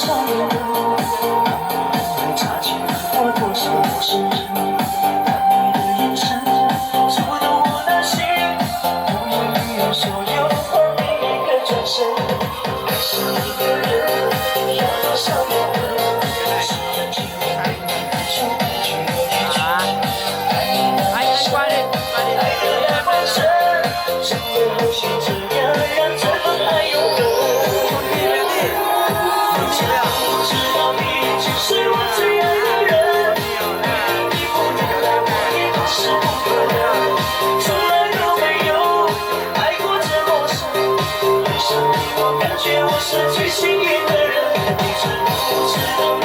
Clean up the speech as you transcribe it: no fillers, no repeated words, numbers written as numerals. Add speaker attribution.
Speaker 1: 少年人，会擦肩而过多少陌生人，看你的眼神触动我的心，不言语言所有和你一个转身，爱上一个人，要多少年了，是人情味对你付出，去了一句，爱你那么深，爱得那么深，怎么有心这样让这份爱永恒？我知道你就是我最爱的人，你不能爱我也都是不可能，从来都没有爱过这么深，为什么我感觉我是最幸运的人？你知不知道你？